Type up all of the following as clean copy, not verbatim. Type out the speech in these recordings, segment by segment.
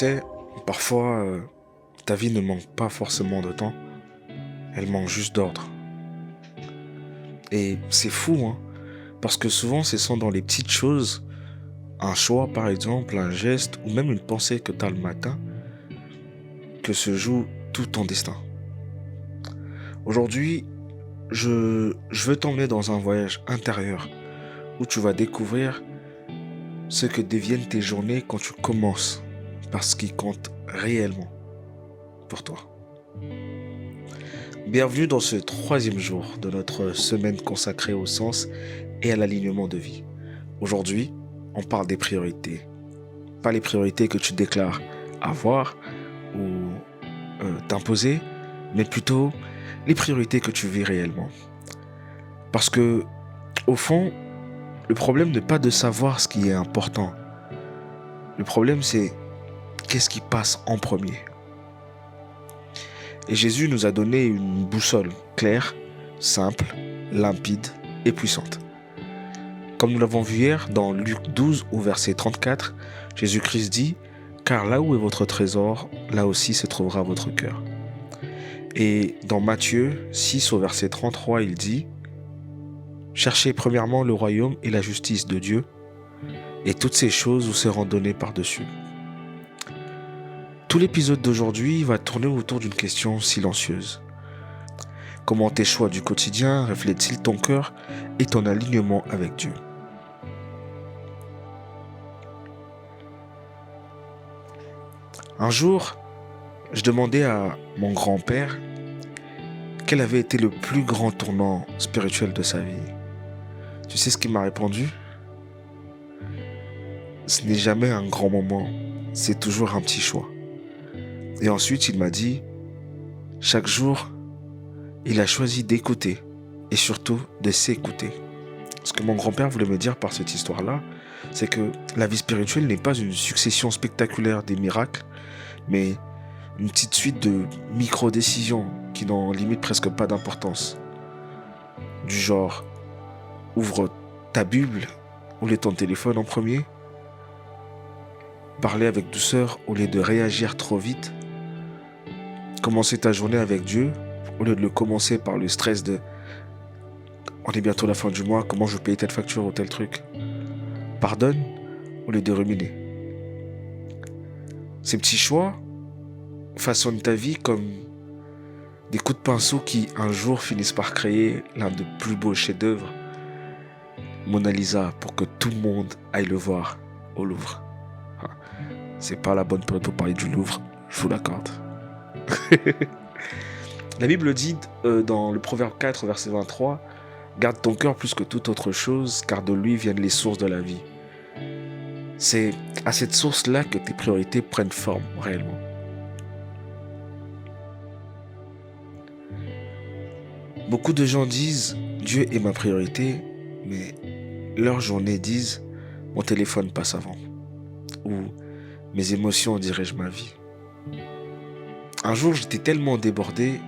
sais, parfois, ta vie ne manque pas forcément de temps, elle manque juste d'ordre. Et c'est fou, hein, parce que souvent, ce sont dans les petites choses, un choix par exemple, un geste ou même une pensée que tu as le matin, que se joue tout ton destin. Aujourd'hui, je veux t'emmener dans un voyage intérieur où tu vas découvrir ce que deviennent tes journées quand tu commences par ce qui compte réellement pour toi. Bienvenue dans ce troisième jour de notre semaine consacrée au sens et à l'alignement de vie. Aujourd'hui, on parle des priorités. Pas les priorités que tu déclares avoir ou t'imposer, mais plutôt les priorités que tu vis réellement. Parce que, au fond, le problème n'est pas de savoir ce qui est important. Le problème, c'est qu'est-ce qui passe en premier. Et Jésus nous a donné une boussole claire, simple, limpide et puissante. Comme nous l'avons vu hier dans Luc 12 au verset 34, Jésus-Christ dit « Car là où est votre trésor, là aussi se trouvera votre cœur. » Et dans Matthieu 6 au verset 33, il dit « Cherchez premièrement le royaume et la justice de Dieu, et toutes ces choses vous seront données par-dessus. » Tout l'épisode d'aujourd'hui va tourner autour d'une question silencieuse. Comment tes choix du quotidien reflètent-ils ton cœur et ton alignement avec Dieu? Un jour, je demandais à mon grand-père quel avait été le plus grand tournant spirituel de sa vie. Tu sais ce qu'il m'a répondu? Ce n'est jamais un grand moment, c'est toujours un petit choix. Et ensuite, il m'a dit, chaque jour, il a choisi d'écouter et surtout de s'écouter. Ce que mon grand-père voulait me dire par cette histoire-là, c'est que la vie spirituelle n'est pas une succession spectaculaire des miracles, mais une petite suite de micro-décisions qui n'ont limite presque pas d'importance. Du genre, ouvre ta Bible au lieu de ton téléphone en premier, parler avec douceur au lieu de réagir trop vite, commencer ta journée avec Dieu au lieu de le commencer par le stress de on est bientôt la fin du mois, comment je vais payer telle facture ou tel truc. Pardonne au lieu de ruminer. Ces petits choix façonnent ta vie comme des coups de pinceau qui un jour finissent par créer l'un des plus beaux chefs-d'œuvre, Mona Lisa, pour que tout le monde aille le voir au Louvre. C'est pas la bonne période pour parler du Louvre, je vous l'accorde. La Bible dit dans le Proverbe 4, verset 23, « Garde ton cœur plus que toute autre chose, car de lui viennent les sources de la vie. » C'est à cette source-là que tes priorités prennent forme réellement. Beaucoup de gens disent « Dieu est ma priorité », mais leurs journées disent « Mon téléphone passe avant » ou « Mes émotions dirigent ma vie ». Un jour, j'étais tellement débordé,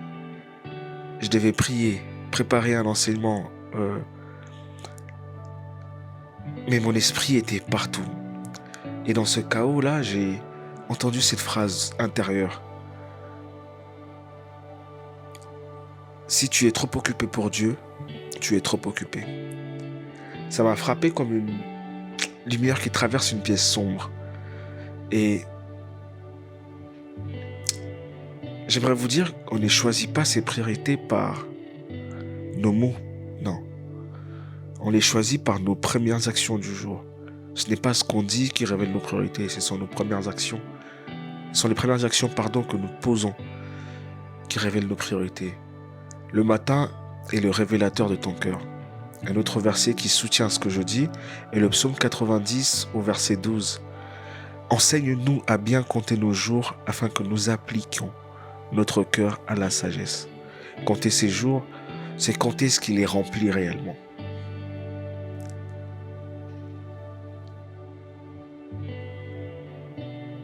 je devais prier, préparer un enseignement, mais mon esprit était partout. Et dans ce chaos-là, j'ai entendu cette phrase intérieure. Si tu es trop occupé pour Dieu, tu es trop occupé. Ça m'a frappé comme une lumière qui traverse une pièce sombre. Et j'aimerais vous dire qu'on ne choisit pas ses priorités par nos mots, non. On les choisit par nos premières actions du jour. Ce n'est pas ce qu'on dit qui révèle nos priorités, ce sont nos premières actions. Ce sont les premières actions, que nous posons qui révèlent nos priorités. Le matin est le révélateur de ton cœur. Un autre verset qui soutient ce que je dis est le psaume 90 au verset 12. Enseigne-nous à bien compter nos jours afin que nous appliquions notre cœur à la sagesse. Compter ses jours, c'est compter ce qui les remplit réellement.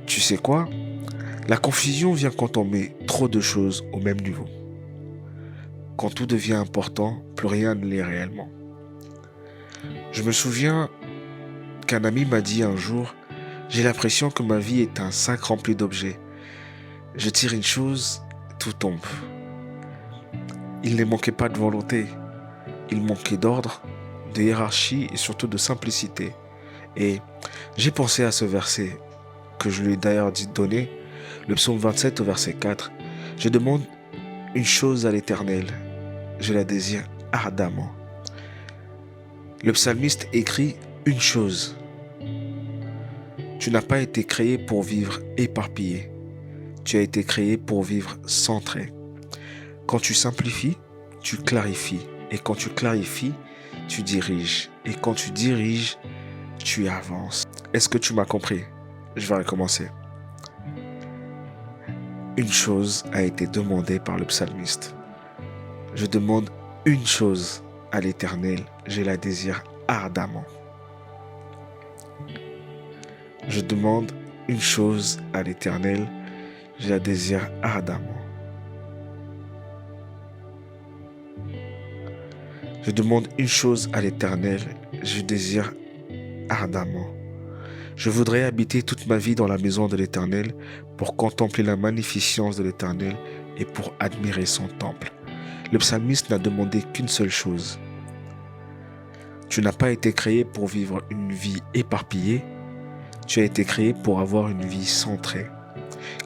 Tu sais quoi? La confusion vient quand on met trop de choses au même niveau. Quand tout devient important, plus rien ne l'est réellement. Je me souviens qu'un ami m'a dit un jour J'ai l'impression que ma vie est un sac rempli d'objets. Je tire une chose, tout tombe. Il ne manquait pas de volonté. Il manquait d'ordre, de hiérarchie et surtout de simplicité. Et j'ai pensé à ce verset que je lui ai d'ailleurs dit donner, le psaume 27 au verset 4. Je demande une chose à l'Éternel, je la désire ardemment. Le psalmiste écrit une chose. Tu n'as pas été créé pour vivre éparpillé. Tu as été créé pour vivre centré. Quand tu simplifies, tu clarifies. Et quand tu clarifies, tu diriges. Et quand tu diriges, tu avances. Est-ce que tu m'as compris? Je vais recommencer. Une chose a été demandée par le psalmiste. Je demande une chose à l'Éternel, je la désire ardemment. Je demande une chose à l'Éternel, je la désire ardemment. Je demande une chose à l'Éternel, je désire ardemment. Je voudrais habiter toute ma vie dans la maison de l'Éternel pour contempler la magnificence de l'Éternel et pour admirer son temple. Le psalmiste n'a demandé qu'une seule chose. Tu n'as pas été créé pour vivre une vie éparpillée, tu as été créé pour avoir une vie centrée.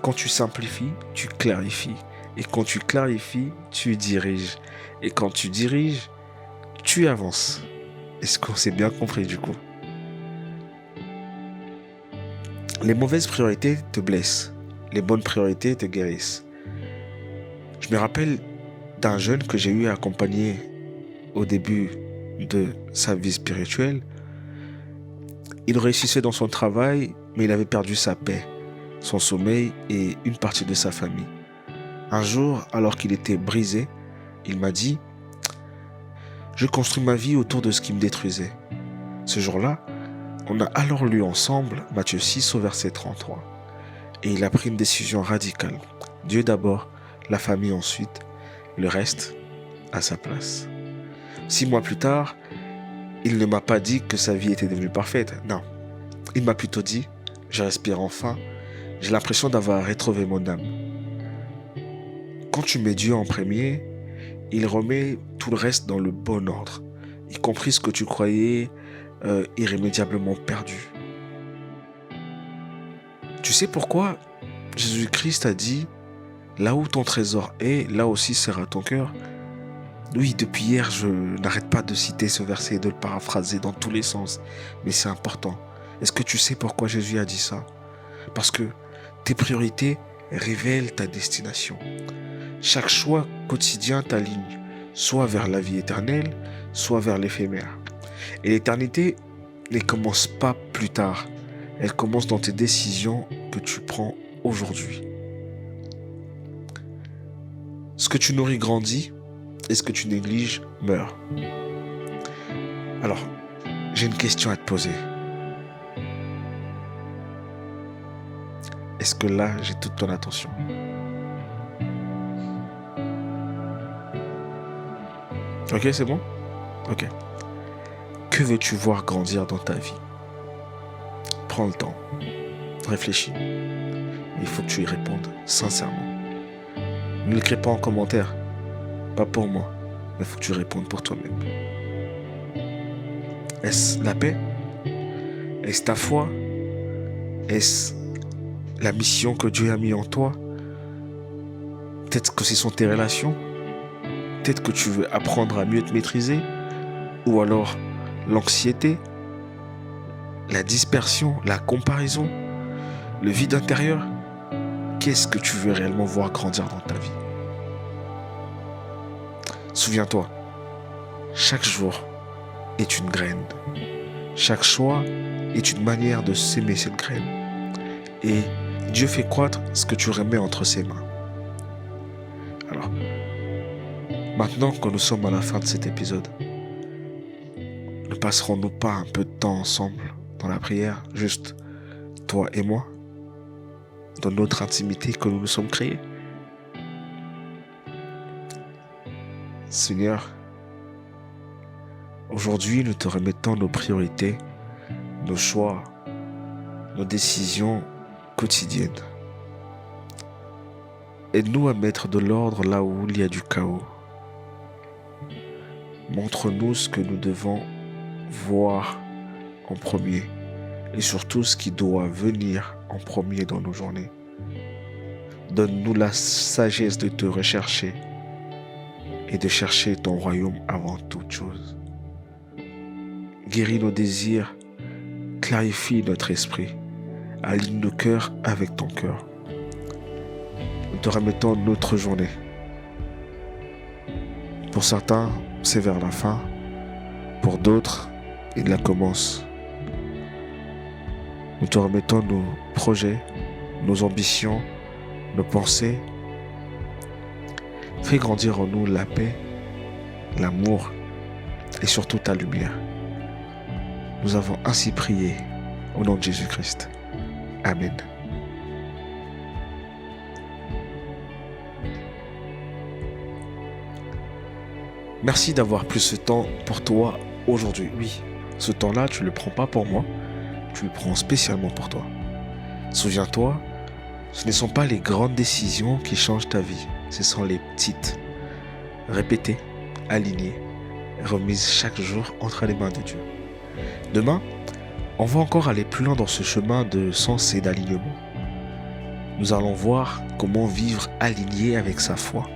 Quand tu simplifies, tu clarifies. Et quand tu clarifies, tu diriges. Et quand tu diriges, tu avances. Est-ce qu'on s'est bien compris du coup? Les mauvaises priorités te blessent. Les bonnes priorités te guérissent. Je me rappelle d'un jeune que j'ai eu à accompagner au début de sa vie spirituelle. Il réussissait dans son travail, mais il avait perdu sa paix, son sommeil et une partie de sa famille. Un jour, alors qu'il était brisé, il m'a dit « Je construis ma vie autour de ce qui me détruisait. » Ce jour-là, on a alors lu ensemble Matthieu 6 au verset 33. Et il a pris une décision radicale. Dieu d'abord, la famille ensuite, le reste à sa place. 6 mois plus tard, il ne m'a pas dit que sa vie était devenue parfaite. Non, il m'a plutôt dit « Je respire enfin, j'ai l'impression d'avoir retrouvé mon âme. » Quand tu mets Dieu en premier, il remet tout le reste dans le bon ordre, y compris ce que tu croyais irrémédiablement perdu. Tu sais pourquoi Jésus-Christ a dit « Là où ton trésor est, là aussi sera ton cœur ». Oui, depuis hier, je n'arrête pas de citer ce verset et de le paraphraser dans tous les sens, mais c'est important. Est-ce que tu sais pourquoi Jésus a dit ça? Parce que tes priorités révèlent ta destination. Chaque choix quotidien t'aligne, soit vers la vie éternelle, soit vers l'éphémère. Et l'éternité ne commence pas plus tard. Elle commence dans tes décisions que tu prends aujourd'hui. Ce que tu nourris grandit et ce que tu négliges meurt. Alors, j'ai une question à te poser. Est-ce que là, j'ai toute ton attention? Ok, c'est bon? Ok. Que veux-tu voir grandir dans ta vie? Prends le temps. Réfléchis. Il faut que tu y répondes sincèrement. Ne l'écris pas en commentaire. Pas pour moi. Mais il faut que tu répondes pour toi-même. Est-ce la paix? Est-ce ta foi? Est-ce la mission que Dieu a mis en toi? Peut-être que ce sont tes relations. Peut-être que tu veux apprendre à mieux te maîtriser. Ou alors l'anxiété, la dispersion, la comparaison, le vide intérieur. Qu'est-ce que tu veux réellement voir grandir dans ta vie? Souviens-toi, chaque jour est une graine. Chaque choix est une manière de s'aimer cette graine. Et Dieu fait croître ce que tu remets entre ses mains. Alors, maintenant que nous sommes à la fin de cet épisode, ne passerons-nous pas un peu de temps ensemble dans la prière, juste toi et moi, dans notre intimité que nous nous sommes créés? Seigneur, aujourd'hui nous te remettons nos priorités, nos choix, nos décisions quotidiennes. Aide-nous à mettre de l'ordre là où il y a du chaos. Montre-nous ce que nous devons voir en premier et surtout ce qui doit venir en premier dans nos journées. Donne-nous la sagesse de te rechercher et de chercher ton royaume avant toute chose. Guéris nos désirs, clarifie notre esprit, aligne nos cœurs avec ton cœur. Nous te remettons notre journée. Pour certains, c'est vers la fin. Pour d'autres, il la commence. Nous te remettons nos projets, nos ambitions, nos pensées. Fais grandir en nous la paix, l'amour et surtout ta lumière. Nous avons ainsi prié au nom de Jésus-Christ. Amen. Merci d'avoir pris ce temps pour toi aujourd'hui. Oui, ce temps-là, tu ne le prends pas pour moi, tu le prends spécialement pour toi. Souviens-toi, ce ne sont pas les grandes décisions qui changent ta vie, ce sont les petites. Répétées, alignées, remises chaque jour entre les mains de Dieu. Demain, on va encore aller plus loin dans ce chemin de sens et d'alignement. Nous allons voir comment vivre aligné avec sa foi.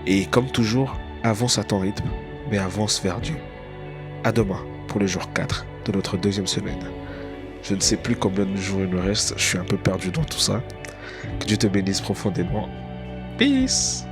Et comme toujours, avance à ton rythme, mais avance vers Dieu. À demain pour le jour 4 de notre deuxième semaine. Je ne sais plus combien de jours il nous reste, je suis un peu perdu dans tout ça. Que Dieu te bénisse profondément. Peace!